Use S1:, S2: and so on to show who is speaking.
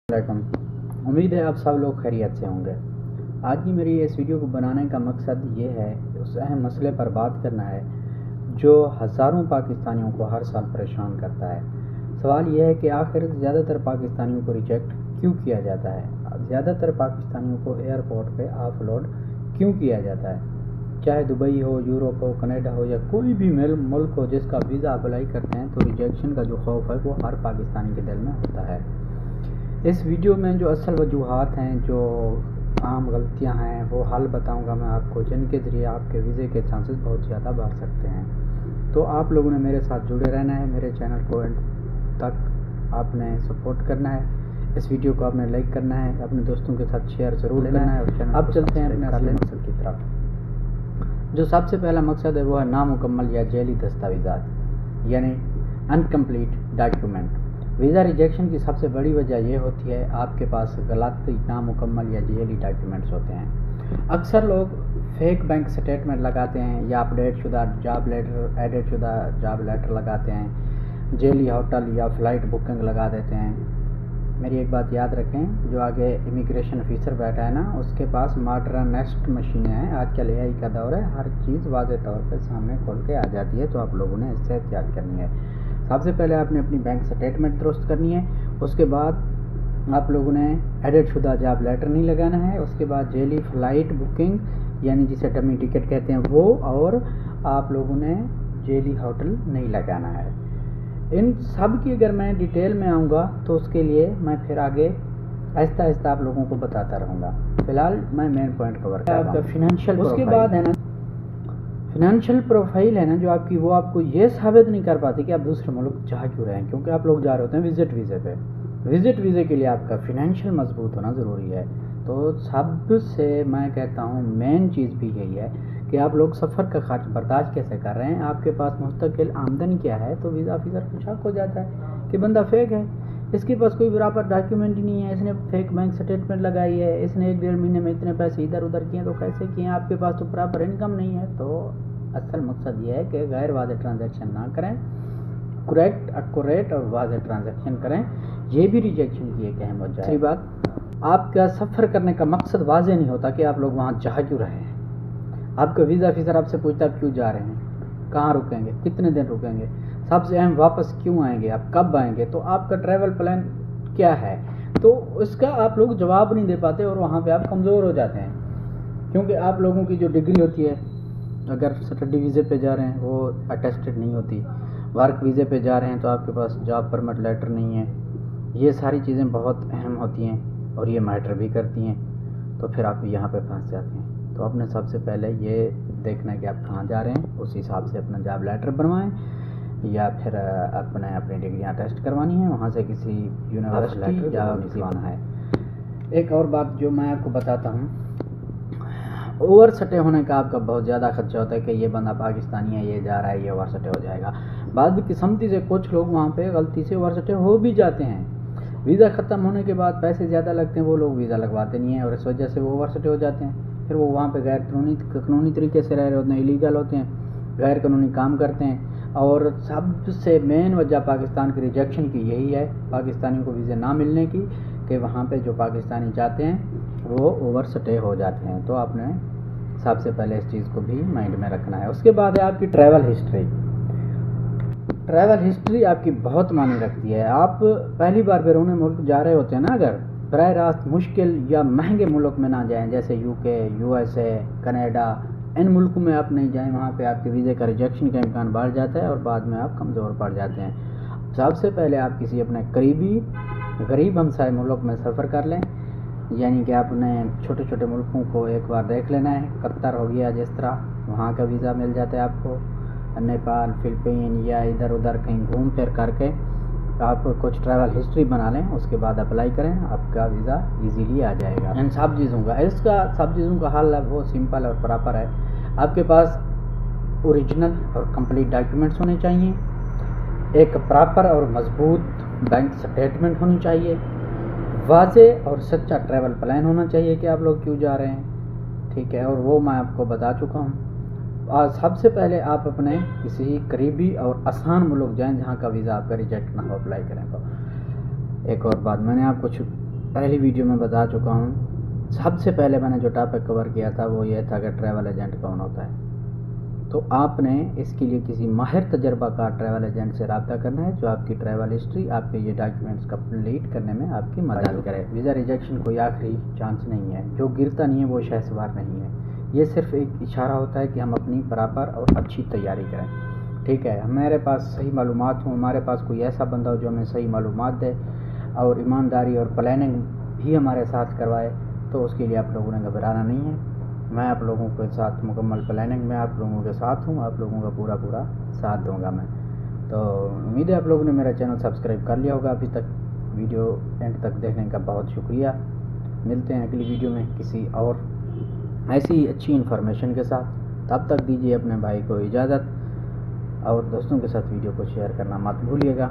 S1: Welcome. उम्मीद है आप सब लोग खैरियत से होंगे। आज की मेरी इस वीडियो को बनाने का मकसद ये है कि उस अहम मसले पर बात करना है जो हज़ारों पाकिस्तानियों को हर साल परेशान करता है। सवाल यह है कि आखिर ज़्यादातर पाकिस्तानियों को रिजेक्ट क्यों किया जाता है, ज़्यादातर पाकिस्तानियों को एयरपोर्ट पे ऑफलोड क्यों किया जाता है। चाहे दुबई हो, यूरोप हो, कनाडा हो या कोई भी मुल्क हो जिसका वीज़ा अप्लाई करते हैं तो रिजेक्शन का जो खौफ है वो हर पाकिस्तानी के दिल में होता है। इस वीडियो में जो असल वजूहात हैं, जो आम गलतियां हैं, वो हल बताऊंगा मैं आपको, जिनके ज़रिए आपके वीज़े के चांसेस बहुत ज़्यादा बढ़ सकते हैं। तो आप लोगों ने मेरे साथ जुड़े रहना है, मेरे चैनल को एंड तक आपने सपोर्ट करना है। इस वीडियो को आपने लाइक करना है, अपने दोस्तों के साथ शेयर ज़रूर करना है। और चैनल अब चलते हैं अपने अगले मकसद की तरफ। जो सबसे पहला मकसद है वो है नामुकम्मल या जेली दस्तावेज़ात, यानी अनकम्प्लीट डॉक्यूमेंट। वीज़ा रिजेक्शन की सबसे बड़ी वजह यह होती है आपके पास गलत, नामुकम्मल या जेली डॉक्यूमेंट्स होते हैं। अक्सर लोग फेक बैंक स्टेटमेंट लगाते हैं या अपडेट शुदा जॉब लेटर, एडिट शुदा जॉब लेटर लगाते हैं, जेली होटल या फ़्लाइट बुकिंग लगा देते हैं। मेरी एक बात याद रखें, जो आगे इमिग्रेशन ऑफिसर बैठा है ना, उसके पास मॉडर्नेस्ट मशीनें हैं। आजकल AI का दौर है, हर चीज़ वाज़ेह तौर पर सामने खोल के आ जाती है, तो आप लोगों ने इससे एहतियात करनी है। सबसे पहले आपने अपनी बैंक स्टेटमेंट दुरुस्त करनी है, उसके बाद आप लोगों ने एडिट शुदा जॉब लेटर नहीं लगाना है, उसके बाद जेली फ़्लाइट बुकिंग यानी जिसे डमी टिकट कहते हैं वो, और आप लोगों ने जेली होटल नहीं लगाना है। इन सब की अगर मैं डिटेल में आऊँगा तो उसके लिए मैं फिर आगे आहिस्ता आहिस्ता आप लोगों को बताता रहूँगा। फ़िलहाल मैं मेन पॉइंट कवर कर रहा हूँ। फिनेंशियल, उसके बाद है ना फिनेंशियल प्रोफाइल है ना जो आपकी, वो आपको ये साबित नहीं कर पाती कि आप दूसरे मुल्क जा क्यों रहे हैं, क्योंकि आप लोग जा रहे होते हैं विज़िट वीज़े पे। विज़िट वीज़े के लिए आपका फिनेंशियल मजबूत होना ज़रूरी है। तो सबसे मैं कहता हूँ मेन चीज़ भी यही है कि आप लोग सफ़र का खर्च बर्दाश्त कैसे कर रहे हैं, आपके पास मुस्तकिल आमदनी क्या है। तो वीज़ा ऑफिसर को शक हो जाता है कि बंदा फेक है, इसके पास कोई बराबर डॉक्यूमेंट ही नहीं है, इसने फेक बैंक स्टेटमेंट लगाई है, इसने 1-1.5 महीने में इतने पैसे इधर उधर किए, तो कैसे किए, आपके पास तो बराबर इनकम नहीं है। तो असल मकसद ये है कि गैर वाज़ेह ट्रांजैक्शन ना करें, करेक्ट, एक्यूरेट और वाज़ेह ट्रांजैक्शन करें। ये भी रिजेक्शन की एक अहम वजह है। दूसरी बात, आपका सफ़र करने का मकसद वाज़ेह नहीं होता कि आप लोग वहाँ जा क्यों रहे हैं। आपका वीज़ा ऑफिसर आपसे पूछता है क्यों जा रहे हैं, कहाँ रुकेंगे, कितने दिन रुकेंगे, सबसे अहम वापस क्यों आएंगे, आप कब आएंगे, तो आपका ट्रैवल प्लान क्या है। तो इसका आप लोग जवाब नहीं दे पाते और वहाँ पे आप कमज़ोर हो जाते हैं, क्योंकि आप लोगों की जो डिग्री होती है, अगर स्टडी वीज़े पे जा रहे हैं वो अटेस्टेड नहीं होती, वर्क वीज़े पे जा रहे हैं तो आपके पास जॉब परमिट लेटर नहीं है। ये सारी चीज़ें बहुत अहम होती हैं और ये मैटर भी करती हैं, तो फिर आप यहाँ पे फंस जाते हैं। तो आपने सबसे पहले ये देखना है कि आप कहाँ जा रहे हैं, उस हिसाब से अपना जॉब लेटर बनवाएं, या फिर अपनी डिग्रियाँ टेस्ट करवानी है वहाँ से किसी यूनिवर्सिटी या किसी आना है। एक और बात जो मैं आपको बताता हूँ, ओवर सटे होने का आपका बहुत ज़्यादा खर्चा होता है कि ये बंदा पाकिस्तानी है, ये जा रहा है, ये ओवर सटे हो जाएगा। बाद किस्मती से कुछ लोग वहाँ पे गलती से ओवर सटे हो भी जाते हैं। वीज़ा ख़त्म होने के बाद पैसे ज़्यादा लगते हैं, वो लोग वीज़ा लगवाते नहीं हैं और इस वजह से वो ओवर सटे हो जाते हैं। फिर वो वहाँ पे गैर कानूनी तरीके से रह रहे होते हैं, इलीगल होते हैं, गैर कानूनी काम करते हैं। और सबसे मेन वजह पाकिस्तान की रिजेक्शन की यही है, पाकिस्तानियों को वीज़े ना मिलने की, कि वहाँ पे जो पाकिस्तानी जाते हैं वो ओवर स्टे हो जाते हैं। तो आपने सबसे पहले इस चीज़ को भी माइंड में रखना है। उसके बाद है आपकी ट्रैवल हिस्ट्री। ट्रैवल हिस्ट्री आपकी बहुत मायने रखती है। आप पहली बार बैरून मुल्क जा रहे होते हैं ना, अगर बराह रास्त मुश्किल या महंगे मुल्क में ना जाएं, जैसे UK, USA, कनाडा, इन मुल्कों में आप नहीं जाएं, वहाँ पे आपके वीज़े का रिजेक्शन का इम्कान बढ़ जाता है और बाद में आप कमज़ोर पड़ जाते हैं। सबसे पहले आप किसी अपने गरीब हमसाए मुल्क में सफ़र कर लें, यानी कि आपने छोटे छोटे मुल्कों को एक बार देख लेना है। कतर हो गया जिस तरह, वहाँ का वीज़ा मिल जाता है आपको। नेपाल, फिलिपीन या इधर उधर कहीं घूम फिर करके आप कुछ ट्रैवल हिस्ट्री बना लें, उसके बाद अप्लाई करें, आपका वीज़ा इजीली आ जाएगा। इन सब चीज़ों का हल है वो सिंपल और प्रॉपर है। आपके पास ओरिजिनल और कंप्लीट डॉक्यूमेंट्स होने चाहिए, एक प्रॉपर और मजबूत बैंक स्टेटमेंट होनी चाहिए, वाज़ेह और सच्चा ट्रैवल प्लान होना चाहिए कि आप लोग क्यों जा रहे हैं, ठीक है, और वो मैं आपको बता चुका हूँ। और सबसे पहले आप अपने किसी करीबी और आसान मुल्क जाएं जहाँ का वीज़ा आपका रिजेक्ट ना हो, अप्लाई करें। तो एक और बात मैंने आपको पहली वीडियो में बता चुका हूँ। सबसे पहले मैंने जो टॉपिक कवर किया था वो ये था कि ट्रैवल एजेंट कौन होता है। तो आपने इसके लिए किसी माहिर तजर्बाकार ट्रैवल एजेंट से रब्ता करना है जो आपकी ट्रैवल हिस्ट्री, आपके ये डॉक्यूमेंट्स कंप्लीट करने में आपकी मदद करे। वीज़ा रिजेक्शन कोई आखिरी चांस नहीं है, जो गिरता नहीं है वो शहसवार नहीं है। ये सिर्फ एक इशारा होता है कि हम अपनी बराबर और अच्छी तैयारी करें। ठीक है, हमारे पास सही मालूमात हो, हमारे पास कोई ऐसा बंदा हो जो हमें सही मालूमात दे और ईमानदारी और प्लानिंग भी हमारे साथ करवाए, तो उसके लिए आप लोगों ने घबराना नहीं है। मैं आप लोगों के साथ मुकम्मल प्लानिंग में आप लोगों के साथ हूँ, आप लोगों का पूरा साथ दूंगा मैं। तो उम्मीद है आप लोगों ने मेरा चैनल सब्सक्राइब कर लिया होगा अभी तक। वीडियो एंड तक देखने का बहुत शुक्रिया। मिलते हैं अगली वीडियो में किसी और ऐसी अच्छी इन्फॉर्मेशन के साथ। तब तक दीजिए अपने भाई को इजाज़त और दोस्तों के साथ वीडियो को शेयर करना मत भूलिएगा।